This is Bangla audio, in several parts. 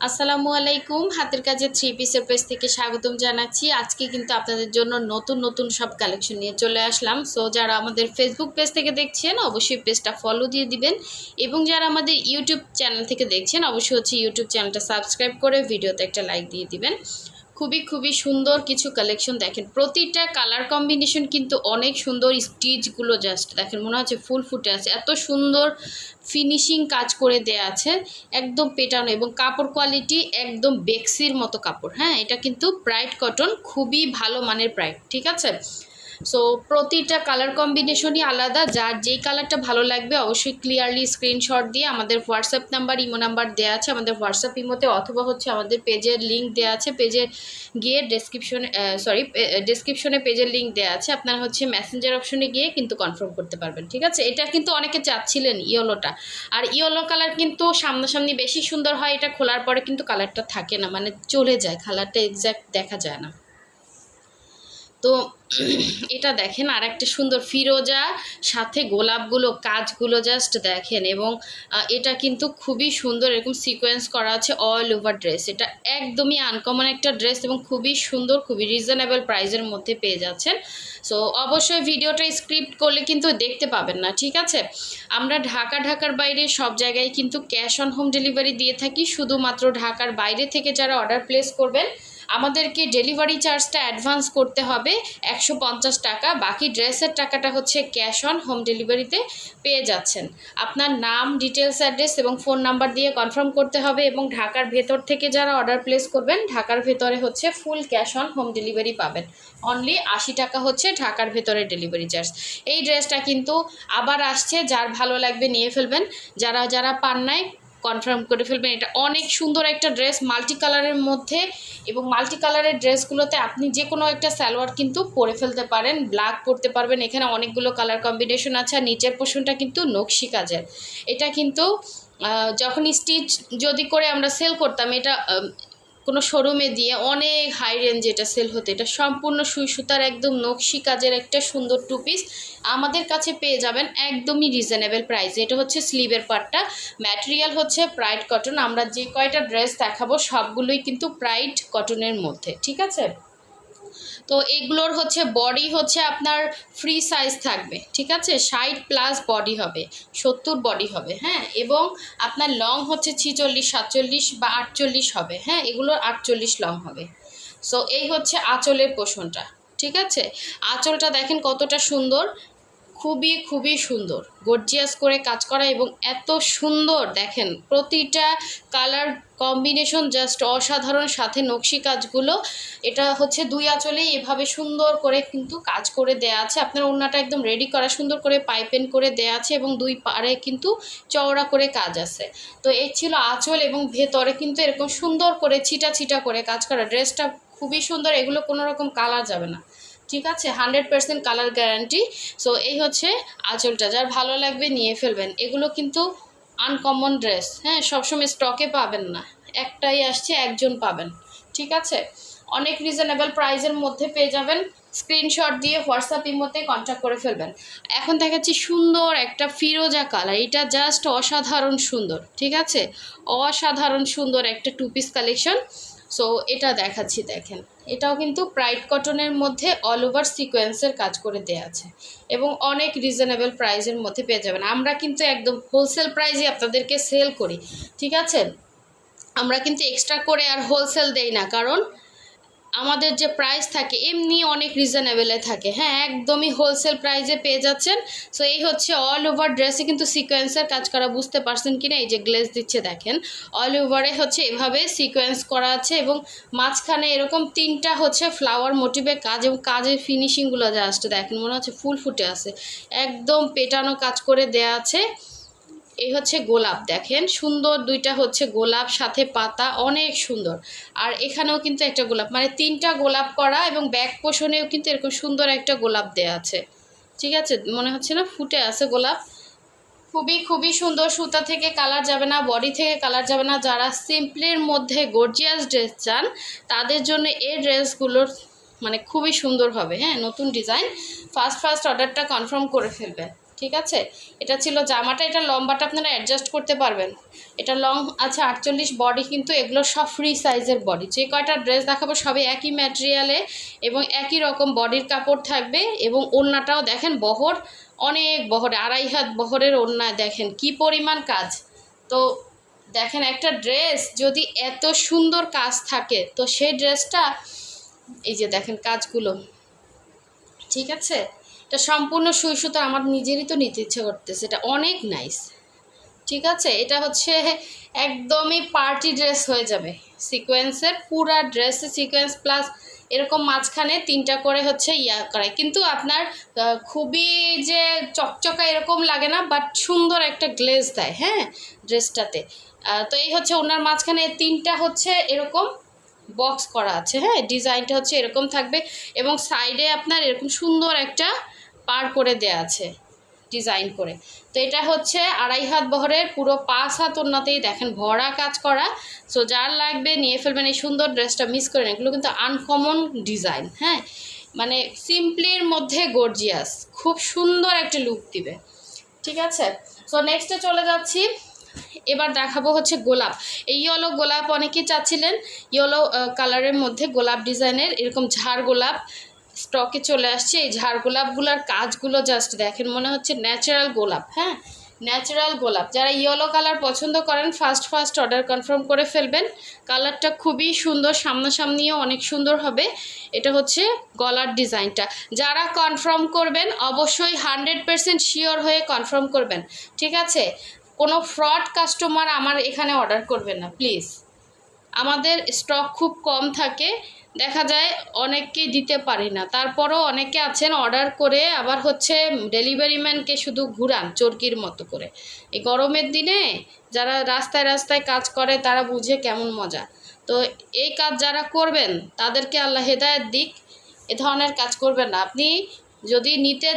আসসালামু আলাইকুম। হাতের কাজে থ্রি পিসের পেজ থেকে স্বাগতম জানাচ্ছি। আজকে কিন্তু আপনাদের জন্য নতুন নতুন সব কালেকশন নিয়ে চলে আসলাম। সো যারা আমাদের ফেসবুক পেজ থেকে দেখছেন অবশ্যই পেজটা ফলো দিয়ে দিবেন, এবং যারা আমাদের ইউটিউব চ্যানেল থেকে দেখছেন অবশ্যই ইউটিউব চ্যানেলটা সাবস্ক্রাইব করে ভিডিওতে একটা লাইক দিয়ে দিবেন। খুবই সুন্দর কিছু কালেকশন দেখেন, প্রতিটা কালার কম্বিনেশন কিন্তু অনেক সুন্দর। স্টিচগুলো জাস্ট দেখেন, মনে হচ্ছে ফুল ফুটে আছে, এত সুন্দর ফিনিশিং কাজ করে দেয়া আছে, একদম পেটানো, এবং কাপড় কোয়ালিটি একদম বেক্সির মতো কাপড়। হ্যাঁ, এটা কিন্তু ব্রাইট কটন, খুবই ভালো মানের ব্রাইট, ঠিক আছে। সো প্রতিটা কালার কম্বিনেশনই আলাদা, যার যেই কালারটা ভালো লাগবে অবশ্যই ক্লিয়ারলি স্ক্রিনশট দিয়ে আমাদের হোয়াটসঅ্যাপ নাম্বার, ইমো নাম্বার দেওয়া আছে আমাদের হোয়াটসঅ্যাপ ইমোতে, অথবা আমাদের পেজের লিঙ্ক দেওয়া আছে, পেজে গিয়ে ডেসক্রিপশনে পেজের লিঙ্ক দেওয়া আছে, আপনারা মেসেঞ্জার অপশনে গিয়ে কিন্তু কনফার্ম করতে পারবেন, ঠিক আছে। এটা কিন্তু অনেকে চাচ্ছিলেন ইয়েলোটা, আর ইয়েলো কালার কিন্তু সামনাসামনি বেশি সুন্দর হয়, এটা খোলার পরে কিন্তু কালারটা থাকে না, মানে চলে যায়, কালারটা এক্স্যাক্ট দেখা যায় না। তো এটা দেখেন, আর একটা সুন্দর ফিরোজা, সাথে গোলাপগুলো কাজগুলো জাস্ট দেখেন, এবং এটা কিন্তু খুবই সুন্দর, এরকম সিকোয়েন্স করা আছে অল ওভার ড্রেস। এটা একদমই আনকমন একটা ড্রেস, এবং খুবই সুন্দর, খুবই রিজনেবল প্রাইসের মধ্যে পেয়ে যাচ্ছেন। সো অবশ্যই ভিডিওটা স্ক্রিপ্ট করলে কিন্তু দেখতে পাবেন না, ঠিক আছে। আমরা ঢাকার বাইরে সব জায়গায় কিন্তু ক্যাশ অন হোম ডেলিভারি দিয়ে থাকি। শুধুমাত্র ঢাকার বাইরে থেকে যারা অর্ডার প্লেস করবেন আমাদেরকে ডেলিভারি চার্জটা অ্যাডভান্স করতে হবে 150 টাকা, বাকি ড্রেসের টাকাটা ক্যাশ অন হোম ডেলিভারিতে পেয়ে যাচ্ছেন। আপনার নাম, ডিটেলস, অ্যাড্রেস এবং ফোন নাম্বার দিয়ে কনফার্ম করতে হবে, এবং ঢাকার ভেতর থেকে যারা অর্ডার প্লেস করবেন ঢাকার ভেতরে full cash on home delivery পাবেন। অনলি 80 টাকা ঢাকার ভেতরে ডেলিভারি চার্জ। এই ড্রেসটা কিন্তু আবার আসছে, যার ভালো লাগবে নিয়ে ফেলবেন, যারা পান নাই কনফার্ম করে ফেলবেন। এটা অনেক সুন্দর একটা ড্রেস, মাল্টি কালারের মধ্যে, এবং মাল্টি কালারের ড্রেসগুলোতে আপনি যে কোনো একটা সালোয়ার কিন্তু পরে ফেলতে পারেন, ব্ল্যাক পরতে পারবেন। এখানে অনেকগুলো কালার কম্বিনেশন আছে, আর নিচের পোর্শনটা কিন্তু নকশি কাজের। এটা কিন্তু যখন স্টিচ যদি করে আমরা সেল করতাম, এটা কোনো শোরুমে দিয়ে অনেক হাই রেঞ্জে এটা সেল হতো। এটা সম্পূর্ণ সুই সুতার একদম নকশি কাজের একটা সুন্দর টু পিস আমাদের কাছে পেয়ে যাবেন একদমই রিজনেবল প্রাইসে। এটা স্লিভের পার্টটা, ম্যাটেরিয়াল প্রাইড কটন। আমরা যে কয়টা ড্রেস দেখাবো সবগুলোই কিন্তু প্রাইড কটনের মধ্যে, ঠিক আছে। তো এগুলোর বডি আপনার ফ্রি সাইজ থাকবে, ঠিক আছে, 60+ বডি হবে, 70 বডি হবে, হ্যাঁ, এবং আপনার লং 46, 47 বা 48 হবে, হ্যাঁ, এগুলোর 48 লং হবে। সো এই আঁচলের পোর্শনটা, ঠিক আছে। আঁচলটা দেখেন কতটা সুন্দর, খুবই সুন্দর, গর্জিয়াস করে কাজ করা, এবং এত সুন্দর দেখেন প্রতিটা কালার কম্বিনেশন জাস্ট অসাধারণ, সাথে নকশি কাজগুলো। এটা দুই আঁচলেই এভাবে সুন্দর করে কিন্তু কাজ করে দেয়া আছে। আপনার ওড়নাটা একদম রেডি করা, সুন্দর করে পাইপেন করে দেয়া আছে, এবং দুই পাড়ে কিন্তু চওড়া করে কাজ আছে। তো এই ছিল আঁচল, এবং ভেতরে কিন্তু এরকম সুন্দর করে ছিটা করে কাজ করা। ড্রেসটা খুবই সুন্দর, এগুলো কোনো রকম কালার যাবে না, ঠিক আছে, 100% কালার গ্যারান্টি। সো এই আঁচলটা, যার ভালো লাগবে নিয়ে ফেলবেন। এগুলো কিন্তু আনকমন ড্রেস, হ্যাঁ, সবসময় স্টকে পাবেন না, একটাই আসছে, একজন পাবেন, ঠিক আছে। অনেক রিজনেবল প্রাইসের মধ্যে পেয়ে যাবেন। স্ক্রিনশট দিয়ে হোয়াটসঅ্যাপ ইমোতে কন্ট্যাক্ট করে ফেলবেন। এখন দেখাচ্ছি সুন্দর একটা ফিরোজা কালার, এটা জাস্ট অসাধারণ সুন্দর, ঠিক আছে, অসাধারণ সুন্দর একটা টু পিস কালেকশন। সো এটা দেখাচ্ছি, দেখেন, এটাও কিন্তু প্রাইড কটনের মধ্যে অল ওভার সিকোয়েন্সের কাজ করে দেয়া আছে, এবং অনেক রিজনেবল প্রাইসের মধ্যে পেয়ে যাবেন। আমরা কিন্তু একদম হোলসেল প্রাইসে আপনাদেরকে সেল করি, ঠিক আছে। আমরা কিন্তু এক্সট্রা করে আর হোলসেল দেই না, কারণ আমাদের যে প্রাইস থাকে এমনি অনেক রিজনেবলে থাকে, হ্যাঁ, একদমই হোলসেল প্রাইসে পেয়ে যাচ্ছেন। সো এই অল ওভার ড্রেসে কিন্তু সিকোয়েন্সের কাজ করা, বুঝতে পারছেন কি না, এই যে গ্লেজ দিচ্ছে দেখেন, অল ওভারে এভাবে সিকোয়েন্স করা আছে, এবং মাঝখানে এরকম তিনটা ফ্লাওয়ার মোটিভের কাজ, এবং কাজের ফিনিশিংগুলো জাস্ট দেখেন, মনে হচ্ছে ফুল ফুটে আছে, একদম পেটানো কাজ করে দেয়া আছে। এই গোলাপ, দেখেন সুন্দর, দুইটা গোলাপ, সাথে পাতা, অনেক সুন্দর। আর এখানেও কিন্তু একটা গোলাপ, মানে তিনটা গোলাপ করা, এবং ব্যাক পোর্শনেও কিন্তু এরকম সুন্দর একটা গোলাপ দেয়া আছে, ঠিক আছে, মনে হচ্ছে না ফুটে আছে গোলাপ। খুবই সুন্দর, সুতা থেকে কালার যাবে না, বডি থেকে কালার যাবে না। যারা সিম্পলের মধ্যে গর্জিয়াস ড্রেস চান তাদের জন্য এই ড্রেসগুলোর মানে খুবই সুন্দর হবে, হ্যাঁ, নতুন ডিজাইন। ফার্স্ট অর্ডারটা কনফার্ম করে ফেলবে। ঠিক আছে, এটা ছিল জামাটা। এটা লম্বাটা আপনারা অ্যাডজাস্ট করতে পারবেন। এটা লং আছে 48, বডি কিন্তু এগুলো সব ফ্রি সাইজের বডি। যে কয়টা ড্রেস দেখাবো সবই একই ম্যাটেরিয়ালে এবং একই রকম বডির কাপড় থাকবে। এবং ওড়নাটাও দেখেন বহর, অনেক বহর, 2.5 হাত বহরের ওড়না, দেখেন কি পরিমাণ কাজ। তো দেখেন একটা ড্রেস যদি এত সুন্দর কাজ থাকে তো সেই ড্রেসটা, এই যে দেখেন কাজগুলো, ঠিক আছে, এটা সম্পূর্ণ সুই সুতো। আমার নিজেরই তো নিতে ইচ্ছে করতেছে, এটা অনেক নাইস। ঠিক আছে, এটা হচ্ছে একদমই পার্টি ড্রেস হয়ে যাবে। সিকোয়েন্সের পুরা ড্রেসে সিকোয়েন্স প্লাস এরকম মাঝখানে 3টা করে হচ্ছে ইয়া করে, কিন্তু আপনার খুবই যে চকচকা এরকম লাগে না, বাট সুন্দর একটা গ্লেজ দেয় হ্যাঁ ড্রেসটাতে। তো এই হচ্ছে ওনার মাঝখানে 3টা হচ্ছে এরকম বক্স করা আছে, হ্যাঁ ডিজাইনটা হচ্ছে এরকম থাকবে এবং সাইডে আপনার এরকম সুন্দর একটা পার করে দেয়া আছে ডিজাইন করে। তো এটা হচ্ছে 2.5 হাত বহরের, পুরো 5 হাত ওড়নাতেই দেখেন ভরা কাজ করা। সো যার লাগবে নিয়ে ফেলবেন, এই সুন্দর ড্রেসটা মিস করেন। এগুলো কিন্তু আনকমন ডিজাইন, হ্যাঁ মানে সিম্পলির মধ্যে গর্জিয়াস, খুব সুন্দর একটা লুক দিবে। ঠিক আছে, সো নেক্সটে চলে যাচ্ছি। এবার দেখাবো হচ্ছে গোলাপ। এই ইয়েলো গোলাপ অনেকেই চাচ্ছিলেন, ইয়েলো কালারের মধ্যে গোলাপ ডিজাইনের এরকম ঝাড় গোলাপ স্টকে চলে আসছে। এই ঝাড় গোলাপগুলোর কাজগুলো জাস্ট দেখেন, মনে হচ্ছে ন্যাচারাল গোলাপ। হ্যাঁ ন্যাচারাল গোলাপ। যারা ইয়েলো কালার পছন্দ করেন ফার্স্ট অর্ডার কনফার্ম করে ফেলবেন। কালারটা খুবই সুন্দর, সামনাসামনিও অনেক সুন্দর হবে। এটা হচ্ছে গলার ডিজাইনটা। যারা কনফার্ম করবেন অবশ্যই 100% শিওর হয়ে কনফার্ম করবেন, ঠিক আছে? কোনো ফ্রড কাস্টমার আমার এখানে অর্ডার করবেন না প্লিজ। আমাদের স্টক খুব কম থাকে, দেখা যায় অনেককেই দিতে পারি না, তারপরও অনেকে আছেন অর্ডার করে আবার হচ্ছে ডেলিভারি ম্যানকে শুধু ঘুরান চরকির মতো করে। এই গরমের দিনে যারা রাস্তায় রাস্তায় কাজ করে তারা বুঝে কেমন মজা। তো এই কাজ যারা করবেন তাদেরকে আল্লাহ হেদায়েত দিক, এ ধরনের কাজ করবেন না। আপনি যদি নিতে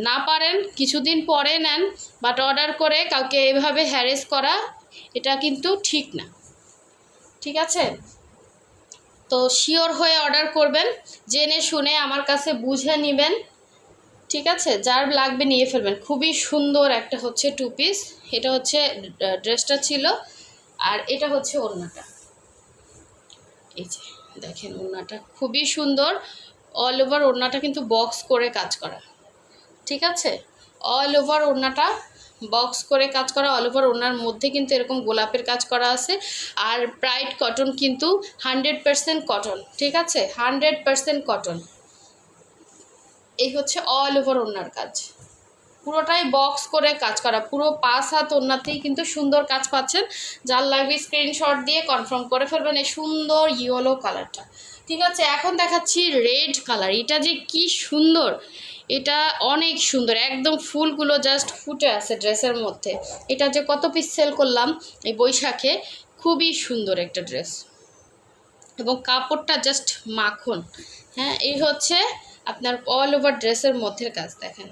না পারেন কিছুদিন পরে নেন, বাট অর্ডার করে কাউকে এভাবে হ্যারেস করা এটা কিন্তু ঠিক না, ঠিক আছে? তো শিওর হয়ে অর্ডার করবেন, জেনে শুনে আমার কাছে বুঝে নেবেন, ঠিক আছে? যার লাগবে নিয়ে ফেলবেন। খুবই সুন্দর একটা হচ্ছে 2 পিস। এটা হচ্ছে ড্রেসটা ছিল, আর এটা হচ্ছে ওড়নাটা। এই যে দেখেন ওড়নাটা খুবই সুন্দর, অল ওভার ওড়নাটা কিন্তু বক্স করে কাজ করা, ঠিক আছে? অল ওভার ওড়নাটা বক্স করে কাজ করা, অল ওভার ওড়নার মধ্যে কিন্তু এরকম গোলাপের কাজ করা আছে। আর প্রাইড কটন কিন্তু 100% কটন, ঠিক আছে? 100% কটন। এই হচ্ছে অল ওভার ওড়নার কাজ, পুরোটাই বক্স করে কাজ করা, পুরো 5 হাত ওড়নাতেই কিন্তু সুন্দর কাজ পাচ্ছেন। যার লাগবে স্ক্রিনশট দিয়ে কনফার্ম করে ফেলবেন এই সুন্দর ইয়েলো কালারটা, ঠিক আছে? এখন দেখাচ্ছি রেড কালার। এটা যে কি সুন্দর, এটা অনেক সুন্দর, একদম ফুলগুলো জাস্ট ফুটে আছে ড্রেসের মধ্যে। এটা যে কত পিস সেল করলাম এই বৈশাখে, খুবই সুন্দর একটা ড্রেস এবং কাপড়টা জাস্ট মাখন। হ্যাঁ এই হচ্ছে আপনার অল ওভার ড্রেসের মধ্যে কাজ, দেখেন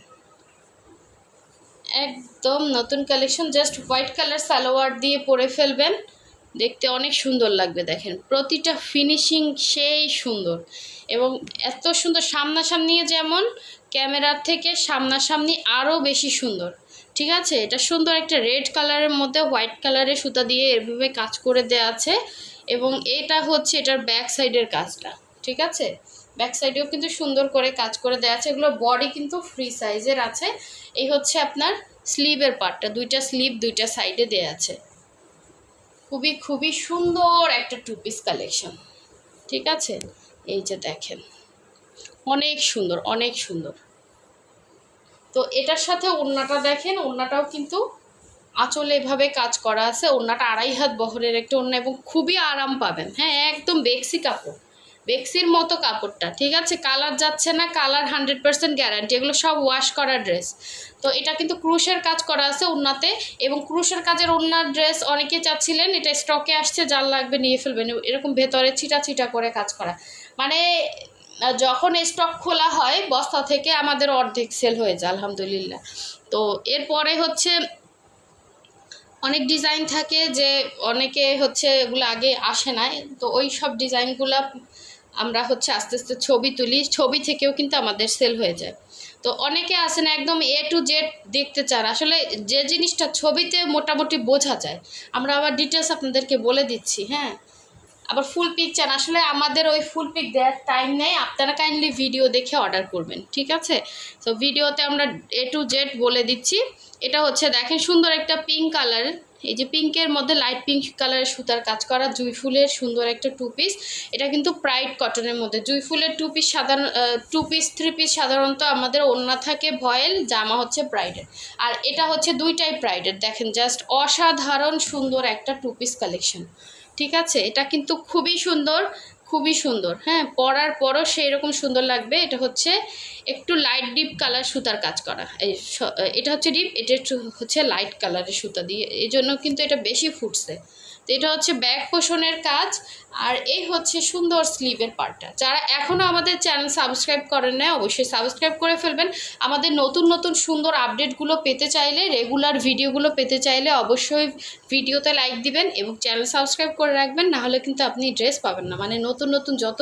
একদম নতুন collection. Just white colour salwar দিয়ে পরে ফেলবেন, দেখতে অনেক সুন্দর লাগবে। দেখেন প্রতিটা ফিনিশিং সেই সুন্দর এবং এত সুন্দর, সামনাসামনি যেমন ক্যামেরার থেকে সামনাসামনি আরও বেশি সুন্দর, ঠিক আছে? এটা সুন্দর একটা রেড কালারের মধ্যে হোয়াইট কালারের সুতা দিয়ে এভাবে কাজ করে দেওয়া আছে এবং এটা হচ্ছে এটার ব্যাক সাইডের কাজটা, ঠিক আছে? ব্যাক সাইডেও কিন্তু সুন্দর করে কাজ করে দেওয়া আছে। এগুলো বডি কিন্তু ফ্রি সাইজের আছে। এই হচ্ছে আপনার স্লিভের পার্টটা, 2টা স্লিভ 2টা সাইডে দেওয়া আছে। খুবই খুবই সুন্দর একটা 2 পিস কালেকশন, ঠিক আছে? এই যে দেখেন অনেক সুন্দর, অনেক সুন্দর। তো এটার সাথে ওড়নাটা দেখেন, ওড়নাটাও কিন্তু আঁচলে এভাবে কাজ করা আছে। ওড়নাটা 2.5 হাত বহরের একটা ওড়না এবং খুবই আরাম পাবেন। হ্যাঁ একদম বেক্সি কাপড়, বেক্সির মতো কাপড়টা, ঠিক আছে? কালার যাচ্ছে না, কালার 100% গ্যারান্টি। এগুলো সব ওয়াশ করা ড্রেস। তো এটা কিন্তু ক্রুশের কাজ করা আছে ওড়নাতে এবং ক্রুশের কাজের ওড়নার ড্রেস অনেকে চাচ্ছিলেন, এটা স্টকে আসছে, যার লাগবে নিয়ে ফেলবেন। এরকম ভেতরে ছিটা ছিটা করে কাজ করা, মানে যখন স্টক খোলা হয় বস্তা থেকে আমাদের অর্ধেক সেল হয়ে যায় আলহামদুলিল্লাহ। তো এরপরে হচ্ছে অনেক ডিজাইন থাকে যে অনেকে হচ্ছে এগুলো আগে আসে না, তো ওই সব ডিজাইনগুলো আমরা হচ্ছে আস্তে আস্তে ছবি তুলি, ছবি থেকেও কিন্তু আমাদের সেল হয়ে যায়। তো অনেকে আছেন একদম A to Z দেখতে চান, আসলে যে জিনিসটা ছবিতে মোটামুটি বোঝা যায়, আমরা আবার ডিটেলস আপনাদেরকে বলে দিচ্ছি। হ্যাঁ, আবার ফুল পিক চান, আসলে আমাদের ওই ফুল পিক দেওয়ার টাইম নেই, আপনারা কাইন্ডলি ভিডিও দেখে অর্ডার করবেন, ঠিক আছে? তো ভিডিওতে আমরা A to Z বলে দিচ্ছি। এটা হচ্ছে দেখেন সুন্দর একটা পিঙ্ক কালার, এই যে পিঙ্কের মধ্যে লাইট পিঙ্ক কালারের সুতার কাজ করা জুঁই ফুলের সুন্দর একটা 2 পিস। এটা কিন্তু প্রাইড কটনের মধ্যে জুঁই ফুলের 2 পিস, সাধারণ 2 পিস 3 পিস সাধারণত আমাদের ওড়না থাকে ভয়েল, জামা হচ্ছে ব্রাইডের, আর এটা হচ্ছে দুইটাই ব্রাইডের। দেখেন জাস্ট অসাধারণ সুন্দর একটা 2 পিস কালেকশন, ঠিক আছে? এটা কিন্তু খুবই সুন্দর, খুবই সুন্দর। হ্যাঁ, পরার পরও সেই রকম সুন্দর লাগবে। এটা হচ্ছে একটু লাইট ডিপ কালার সুতার কাজ করা, এটা হচ্ছে ডিপ, এটা একটু হচ্ছে লাইট কালারের সুতা দিয়ে, এই জন্য কিন্তু এটা বেশি ফুটছে। তো এটা হচ্ছে ব্যাক পোষণের কাজ, আর এই হচ্ছে সুন্দর স্লিভের পার্টটা। যারা এখনও আমাদের চ্যানেল সাবস্ক্রাইব করেন না অবশ্যই সাবস্ক্রাইব করে ফেলবেন। আমাদের নতুন নতুন সুন্দর আপডেটগুলো পেতে চাইলে, রেগুলার ভিডিওগুলো পেতে চাইলে অবশ্যই ভিডিওতে লাইক দিবেন এবং চ্যানেল সাবস্ক্রাইব করে রাখবেন, নাহলে কিন্তু আপনি ড্রেস পাবেন না। মানে নতুন নতুন যত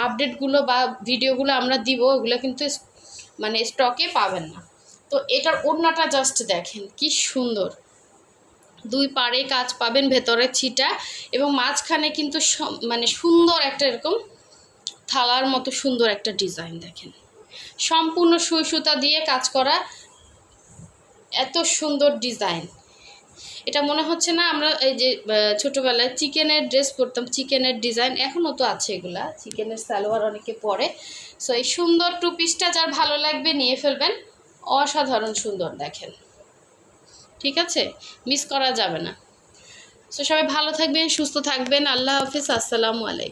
আপডেটগুলো বা ভিডিওগুলো আমরা দিব ওগুলো কিন্তু মানে স্টকে পাবেন না। তো এটার ওড়নাটা জাস্ট দেখেন কি সুন্দর, দুই পাড়ে কাজ পাবেন, ভেতরে ছিটা এবং মাঝখানে কিন্তু মানে সুন্দর একটা এরকম থালার মতো সুন্দর একটা ডিজাইন। দেখেন সম্পূর্ণ সুই সুতা দিয়ে কাজ করা, এত সুন্দর ডিজাইন। এটা মনে হচ্ছে না আমরা এই যে ছোটোবেলায় চিকেনের ড্রেস পরতাম, চিকেনের ডিজাইন এখনও তো আছে, এগুলা চিকেনের সালোয়ার অনেকে পরে। সো এই সুন্দর 2 পিসটা যার ভালো লাগবে নিয়ে ফেলবেন, অসাধারণ সুন্দর দেখেন, ঠিক আছে? মিস করা যাবে না। সো সবাই ভালো থাকবেন, সুস্থ থাকবেন, আল্লাহ হাফিজ, আসসালামু আলাইকুম।